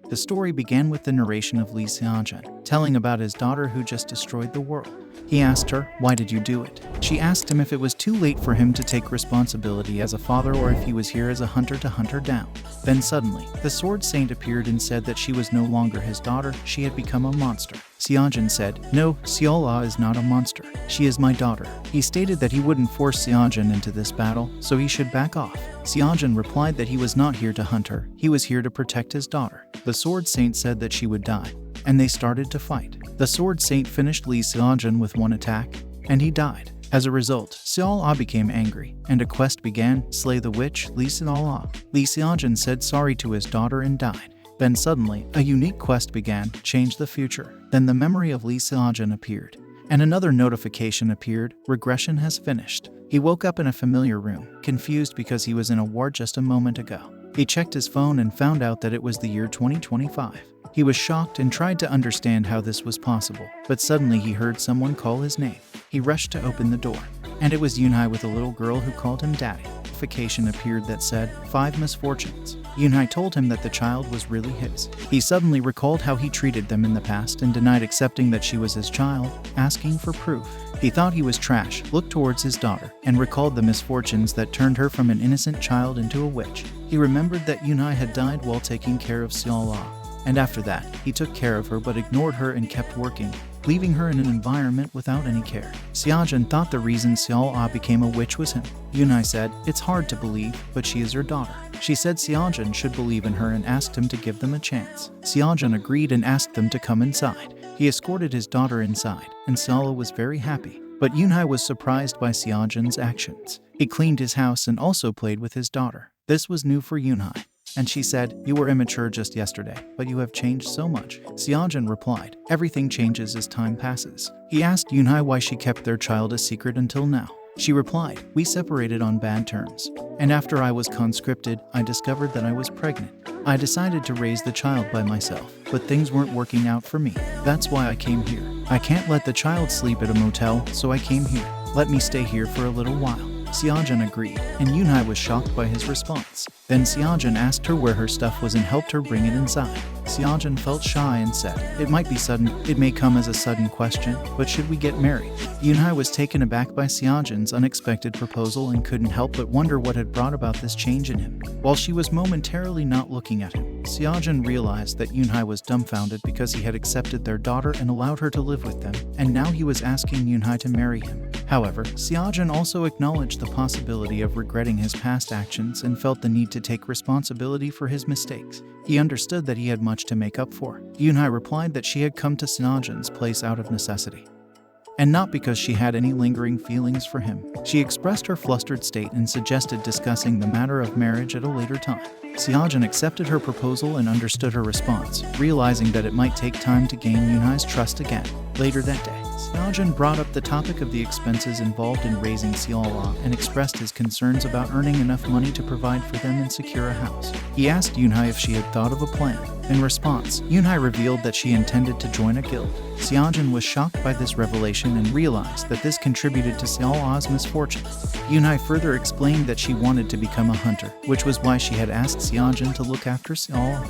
The story began with the narration of Lee Seonjun telling about his daughter who just destroyed the world. He asked her, "Why did you do it?" She asked him if it was too late for him to take responsibility as a father or if he was here as a hunter to hunt her down. Then suddenly, the sword saint appeared and said that she was no longer his daughter, she had become a monster. Seonjun said, "No, Seola is not a monster. She is my daughter." He stated that he wouldn't force Seonjun into this battle, so he should back off. Seonjun replied that he was not here to hunt her, he was here to protect his daughter. The sword saint said that she would die, and they started to fight. The sword saint finished Lee Seonjun with one attack, and he died. As a result, Seola became angry, and a quest began, slay the witch, Lee Seola. Lee Seonjun said sorry to his daughter and died. Then suddenly, a unique quest began, change the future. Then the memory of Lee Seonjun appeared, and another notification appeared, regression has finished. He woke up in a familiar room, confused because he was in a war just a moment ago. He checked his phone and found out that it was the year 2025. He was shocked and tried to understand how this was possible, but suddenly he heard someone call his name. He rushed to open the door, and it was Yoonhye with a little girl who called him daddy. A notification appeared that said, 5 misfortunes. Yoonhye told him that the child was really his. He suddenly recalled how he treated them in the past and denied accepting that she was his child, asking for proof. He thought he was trash, looked towards his daughter, and recalled the misfortunes that turned her from an innocent child into a witch. He remembered that Yoonhye had died while taking care of Seola, and after that, he took care of her but ignored her and kept working, leaving her in an environment without any care. Seonjun thought the reason Seola became a witch was him. Yoonhye said, "It's hard to believe, but she is her daughter." She said Seonjun should believe in her and asked him to give them a chance. Seonjun agreed and asked them to come inside. He escorted his daughter inside, and Seola was very happy. But Yoonhye was surprised by Seonjun's actions. He cleaned his house and also played with his daughter. This was new for Yoonhye. And she said, "You were immature just yesterday, but you have changed so much." Seonjun replied, "Everything changes as time passes." He asked Yoonhye why she kept their child a secret until now. She replied, "We separated on bad terms. And after I was conscripted, I discovered that I was pregnant. I decided to raise the child by myself, but things weren't working out for me. That's why I came here. I can't let the child sleep at a motel, so I came here. Let me stay here for a little while." Seonjun agreed, and Yoonhye was shocked by his response. Then Seonjun asked her where her stuff was and helped her bring it inside. Seonjun felt shy and said, "It might be sudden, it may come as a sudden question, but should we get married?" Yoonhye was taken aback by Seonjun's unexpected proposal and couldn't help but wonder what had brought about this change in him. While she was momentarily not looking at him, Seonjun realized that Yoonhye was dumbfounded because he had accepted their daughter and allowed her to live with them, and now he was asking Yoonhye to marry him. However, Seonjun also acknowledged the possibility of regretting his past actions and felt the need to take responsibility for his mistakes. He understood that he had much to make up for. Yoonhye replied that she had come to Seonjun's place out of necessity, and not because she had any lingering feelings for him. She expressed her flustered state and suggested discussing the matter of marriage at a later time. Seonjun accepted her proposal and understood her response, realizing that it might take time to gain Yoonhye's trust again. Later that day, Seonjun brought up the topic of the expenses involved in raising Seola and expressed his concerns about earning enough money to provide for them and secure a house. He asked Yoonhye if she had thought of a plan. In response, Yoonhye revealed that she intended to join a guild. Seonjun was shocked by this revelation and realized that this contributed to Seola's misfortune. Yoonhye further explained that she wanted to become a hunter, which was why she had asked Seonjun to look after Seola.